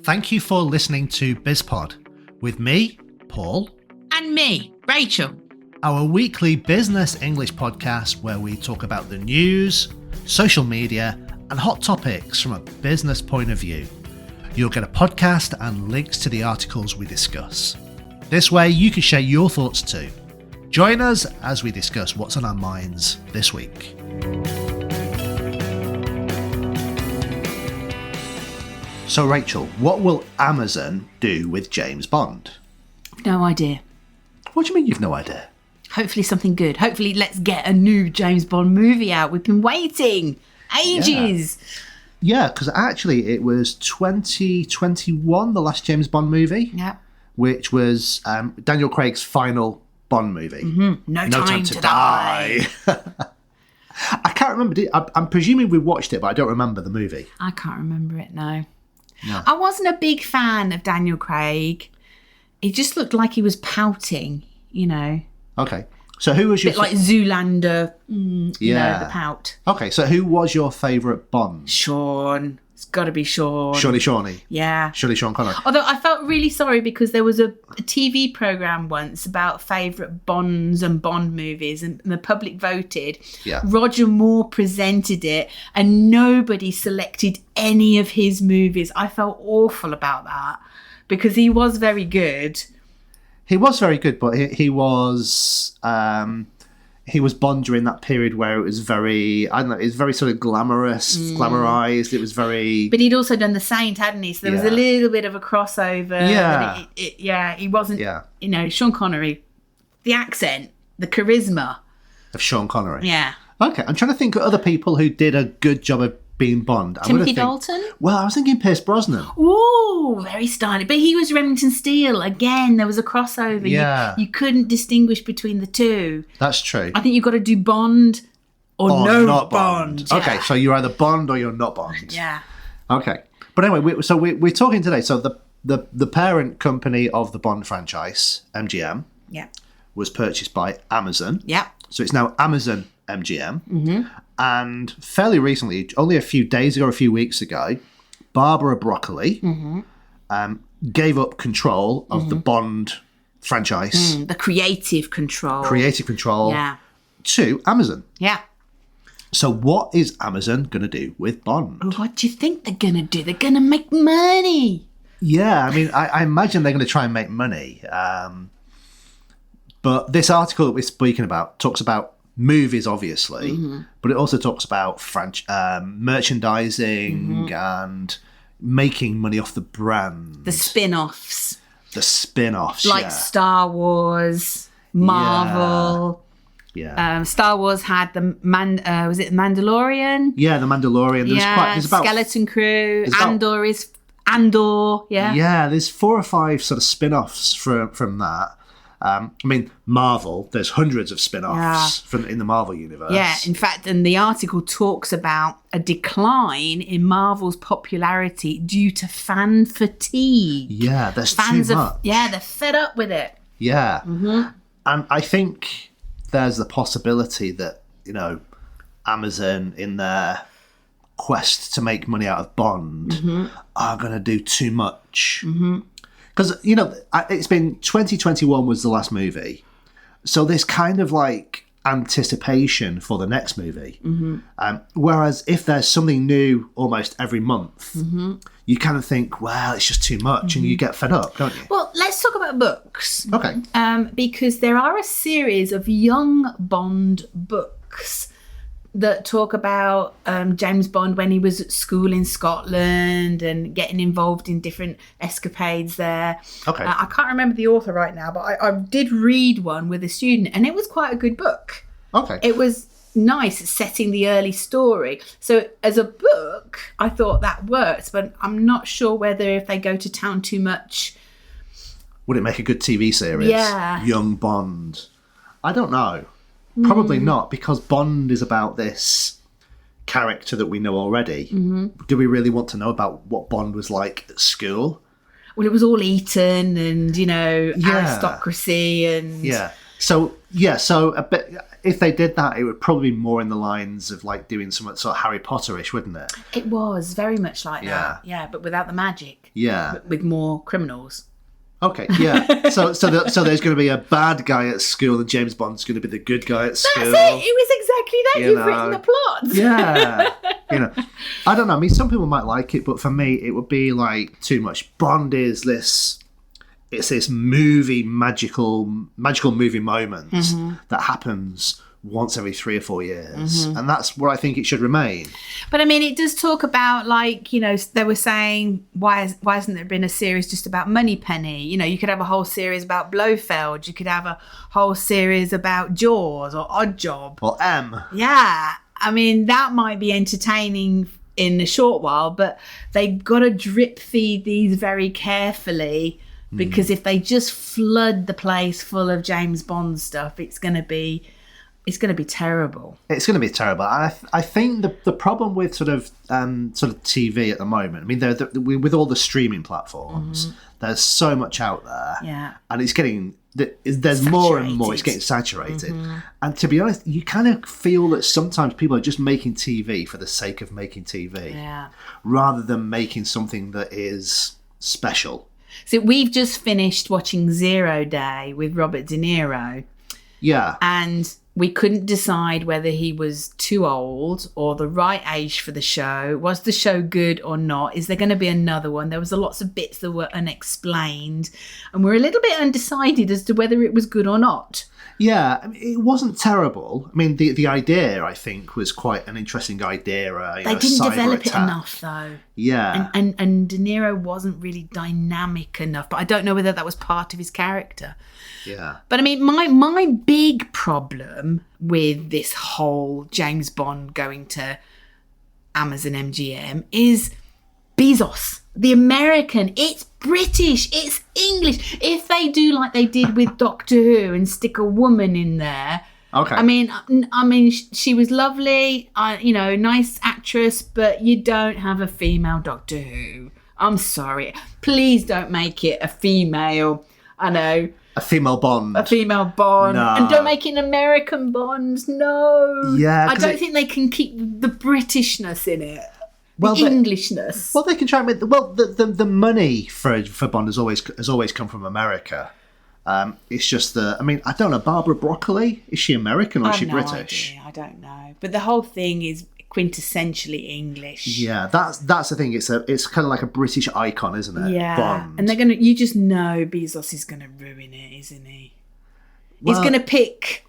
Thank you for listening to BizPod with me, Paul. And me, Rachel. Our weekly business English podcast where we talk about the news, social media, and hot topics from a business point of view. You'll get a podcast and links to the articles we discuss. This way you can share your thoughts too. Join us as we discuss what's on our minds this week. So Rachel, what will Amazon do with James Bond? No idea. What do you mean you've no idea? Hopefully something good. Hopefully let's get a new James Bond movie out. We've been waiting ages. Yeah, because actually it was 2021, the last James Bond movie. Yeah. Which was Daniel Craig's final Bond movie. Mm-hmm. No time to die. I can't remember. I'm presuming we watched it, but I don't remember the movie. I can't remember it, no. No. I wasn't a big fan of Daniel Craig. He just looked like he was pouting, you know. Okay. So who was your... bit like Zoolander, you know, the pout. Okay, so who was your favourite Bond? Sean. It's got to be Sean. Shawnee. Yeah. Sean Connery. Although I felt really sorry because there was a TV programme once about favourite Bonds and Bond movies and the public voted. Yeah. Roger Moore presented it and nobody selected any of his movies. I felt awful about that because he was very good. He was very good, but he was Bond during that period where it was very, I don't know, it was very sort of glamorized. It was very... But he'd also done The Saint, hadn't he? So there was a little bit of a crossover. Yeah. He wasn't, you know, Sean Connery, the accent, the charisma. Of Sean Connery. Yeah. Okay, I'm trying to think of other people who did a good job of being Bond. Timothy Dalton? Well, I was thinking Pierce Brosnan. Ooh, very stylish. But he was Remington Steele. Again, there was a crossover. Yeah. You couldn't distinguish between the two. That's true. I think you've got to do Bond or no not Bond. Yeah. Okay, so you're either Bond or you're not Bond. Yeah. Okay. But anyway, we're talking today. So the parent company of the Bond franchise, MGM, was purchased by Amazon. Yeah. So it's now Amazon MGM. Mm-hmm. And fairly recently, only a few days ago, a few weeks ago, Barbara Broccoli gave up control of the Bond franchise. The creative control. To Amazon. Yeah. So what is Amazon going to do with Bond? What do you think they're going to do? They're going to make money. Yeah, I mean, I imagine they're going to try and make money. But this article that we're speaking about talks about movies, obviously, but it also talks about merchandising and making money off the brand. The spin-offs. Like Star Wars, Marvel. Yeah. Star Wars had the was it Mandalorian? Yeah, the Mandalorian. There's about Skeleton Crew. Andor. Yeah. Yeah, there's 4 or 5 sort of spin-offs from that. I mean, Marvel, there's hundreds of spin-offs in the Marvel universe. Yeah, in fact, and the article talks about a decline in Marvel's popularity due to fan fatigue. Yeah, there's too much. They're fed up with it. Yeah. Mm-hmm. And I think there's the possibility that, you know, Amazon, in their quest to make money out of Bond, are going to do too much. Because, you know, it's been 2021 was the last movie. So there's kind of like anticipation for the next movie. Whereas if there's something new almost every month, you kind of think, well, it's just too much and you get fed up, don't you? Well, let's talk about books. Okay. Because there are a series of young Bond books that talk about James Bond when he was at school in Scotland and getting involved in different escapades there. Okay. I can't remember the author right now, but I did read one with a student and it was quite a good book. Okay. It was nice setting the early story. So as a book, I thought that worked, but I'm not sure whether if they go to town too much. Would it make a good TV series? Yeah. Young Bond. I don't know. Probably not, because Bond is about this character that we know already. Do we really want to know about what Bond was like at school? Well, it was all Eton and, you know, aristocracy and... So a bit... if they did that, it would probably be more in the lines of like doing something sort of Harry Potter-ish, wouldn't it? It was very much like that. Yeah, but without the magic. Yeah. With more criminals. Okay, yeah. So there's going to be a bad guy at school, and James Bond's going to be the good guy at school. That's it. It was exactly that. You've written the plot. Yeah. I don't know. I mean, some people might like it, but for me, it would be like too much. Bond is this. It's this magical movie moment that happens once every 3 or 4 years, and that's where I think it should remain. But I mean, it does talk about, like, they were saying, why hasn't there been a series just about Moneypenny? You could have a whole series about Blofeld. You could have a whole series about Jaws or Oddjob. Or M. Yeah. I mean, that might be entertaining in a short while, but they've got to drip feed these very carefully, because if they just flood the place full of James Bond stuff, it's going to be terrible. It's going to be terrible. I think the problem with sort of TV at the moment, I mean, with all the streaming platforms, there's so much out there. Yeah. And it's getting, there's more and more, it's getting saturated. And to be honest, you kind of feel that sometimes people are just making TV for the sake of making TV. Yeah. Rather than making something that is special. So we've just finished watching 0 Day with Robert De Niro. Yeah. And we couldn't decide whether he was too old or the right age for the show. Was the show good or not? Is there going to be another one? There was lots of bits that were unexplained. And we're a little bit undecided as to whether it was good or not. Yeah, I mean, it wasn't terrible. I mean, the idea, I think, was quite an interesting idea. They didn't develop it enough, though. Yeah. And De Niro wasn't really dynamic enough. But I don't know whether that was part of his character. Yeah. But I mean, my big problem with this whole James Bond going to Amazon MGM is Bezos, the American. It's British, it's English. If they do like they did with Doctor Who and stick a woman in there, okay. I mean, she was lovely, nice actress, but you don't have a female Doctor Who. I'm sorry. Please don't make it a female. I know. A female Bond. A female Bond. No. And don't make it an American Bond. No. Yeah. I don't think they can keep the Britishness in it. Englishness. Well, they can try and make the money for Bond has always come from America. It's just I don't know, Barbara Broccoli, is she American or is she British? I don't know. But the whole thing is quintessentially English. Yeah, that's the thing. It's kind of like a British icon, isn't it? Yeah. Bond. And you just know Bezos is gonna ruin it, isn't he? He's gonna pick.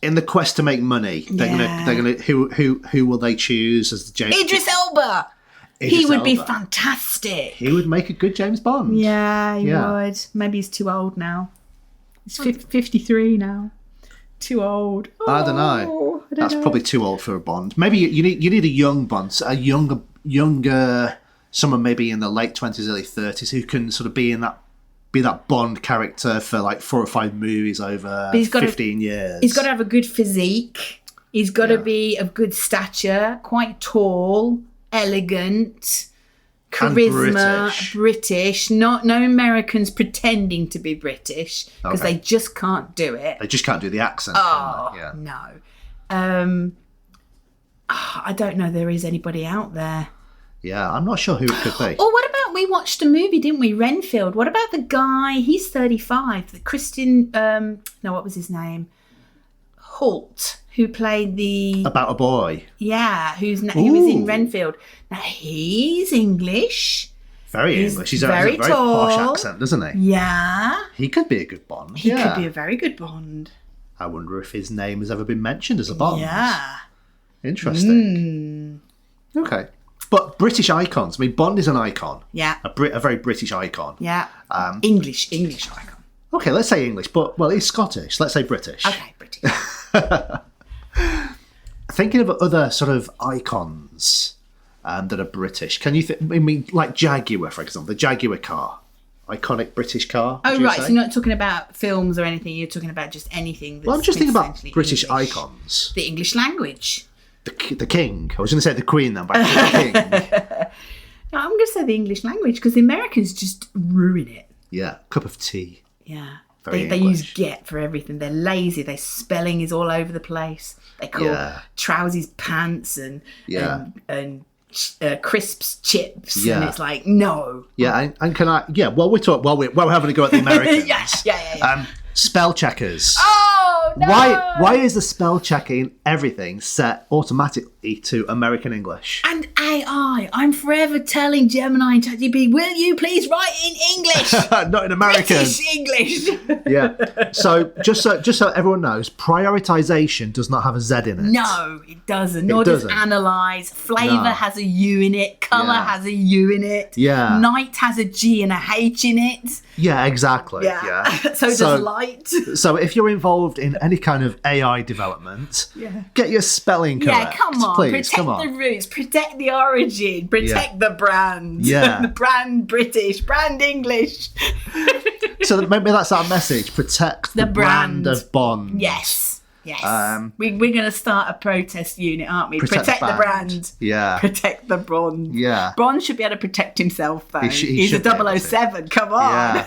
In the quest to make money, they're gonna who will they choose as the James? Idris Elba. He would be fantastic. He would make a good James Bond. Yeah, he would. Maybe he's too old now. He's 53 now. Too old. I don't know. That's probably too old for a Bond. Maybe you need a young Bond, a younger someone maybe in the late 20s, early 30s who can sort of be that Bond character for like 4 or 5 movies over 15 years. He's got to have a good physique. He's got to be of good stature, quite tall, elegant, charisma, British. No Americans pretending to be British because they just can't do it. They just can't do the accent. No. I don't know there is anybody out there. Yeah, I'm not sure who it could be. Or what about, we watched a movie, didn't we? Renfield. What about the guy, he's 35, the Christian, what was his name? Holt, who played the... About a Boy. Yeah, who was in Renfield. Now, he's English. Very English. He's very tall. Posh accent, doesn't he? Yeah. He could be a good Bond. He could be a very good Bond. I wonder if his name has ever been mentioned as a Bond. Yeah. Interesting. Okay. But British icons. I mean, Bond is an icon. Yeah. A very British icon. Yeah. English icon. Okay, let's say English, but, well, he's Scottish. Let's say British. Okay, British. Thinking of other sort of icons that are British, can you like Jaguar, for example, the Jaguar car. Iconic British car. Oh, right. So you're not talking about films or anything. You're talking about just anything that's I'm just thinking about British English. icons. The English language. The King. I was going to say the Queen then, but the King. No, I'm going to say the English language because the Americans just ruin it. Yeah. Cup of tea. Yeah. They use get for everything. They're lazy. Their spelling is all over the place. They call trousers pants and crisps chips, and it's like no. Yeah, and can I? Yeah, while we're having a go at the Americans. yeah. Spell checkers. Oh no! Why is the spell checking everything set automatically to American English? And AI. I'm forever telling Gemini and ChatGPT, will you please write in English? Not in American. British English. Yeah. So just so everyone knows, prioritization does not have a Z in it. No, it doesn't. Nor does analyze. Flavor has a U in it. Color has a U in it. Yeah. Night has a G and a H in it. Yeah, exactly. Yeah. So does light. So if you're involved in any kind of AI development, get your spelling correct. Yeah, come on. Please, protect the roots, protect the origin, protect the brand. Yeah. The brand British, brand English. So maybe that's our message. Protect the brand of Bond. Yes. We're going to start a protest unit, aren't we? Protect the brand. Yeah. Protect the Bond. Yeah. Bond should be able to protect himself, though. He's a 007. Come on.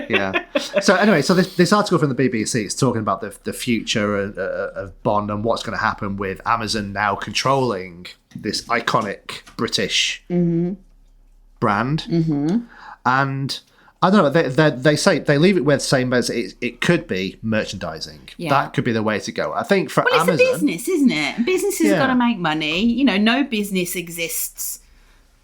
Yeah. So anyway, so this article from the BBC is talking about the future of Bond and what's going to happen with Amazon now controlling this iconic British brand. Mm-hmm. And I don't know, they say they leave it with saying that it could be merchandising. Yeah. That could be the way to go. I think for Amazon... Well, it's a business, isn't it? Businesses have got to make money. You know, no business exists...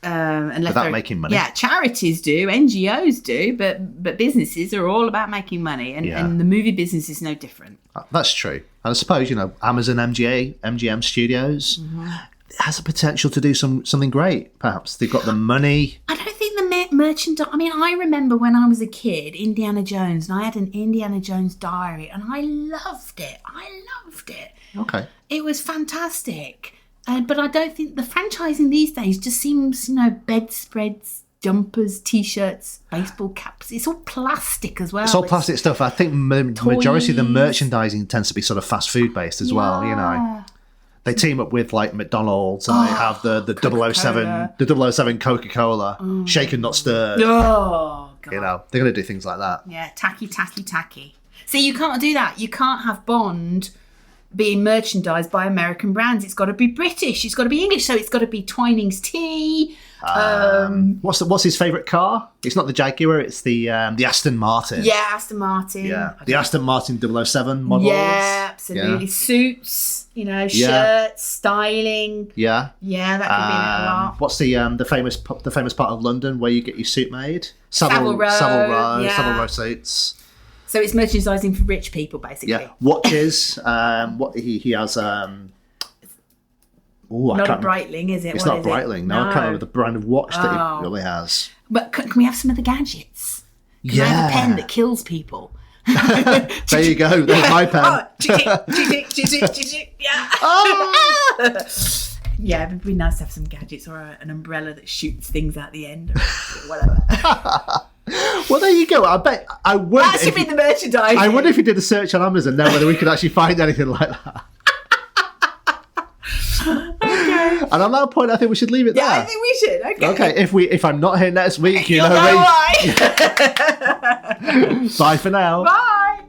unless without making money. Yeah, charities do, NGOs do, but businesses are all about making money, and the movie business is no different. That's true. And I suppose, Amazon MGM Studios has a potential to do something great, perhaps. They've got the money. I don't think the merchandise... I mean, I remember when I was a kid, Indiana Jones, and I had an Indiana Jones diary, and I loved it. Okay. It was fantastic. But I don't think the franchising these days just seems, bedspreads, jumpers, T-shirts, baseball caps. It's all plastic as well. It's all plastic stuff. I think majority of the merchandising tends to be sort of fast food based as well. They team up with like McDonald's and they have the 007 Coca-Cola, shaken not stirred. Oh, God. They're going to do things like that. Yeah, tacky. See, you can't do that. You can't have Bond being merchandised by American brands. It's got to be British. It's got to be English. So it's got to be Twinings tea. What's his favourite car? It's not the Jaguar. It's the Aston Martin. Yeah, Aston Martin. Yeah, the Aston Martin 007 models. Yeah, absolutely. Yeah. Suits. Shirts, styling. Yeah. Yeah, that could be a lot. What's the famous part of London where you get your suit made? Savile Row suits. So it's merchandising for rich people, basically. Yeah, watches. What he has. Not a Breitling, is it? It's not Breitling. No, I can't remember the brand of watch that he really has. But can we have some of the gadgets? Can I have a pen that kills people? There you go. There's my pen. Yeah, it'd be nice to have some gadgets or an umbrella that shoots things out the end or whatever. Well, there you go. I wonder. That should be the merchandise. I wonder if you did a search on Amazon now whether we could actually find anything like that. Okay. And on that point, I think we should leave it there. Yeah, I think we should. Okay. If I'm not here next week, you'll know why. Bye for now. Bye.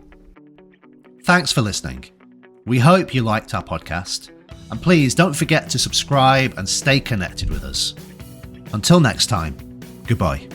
Thanks for listening. We hope you liked our podcast, and please don't forget to subscribe and stay connected with us. Until next time, goodbye.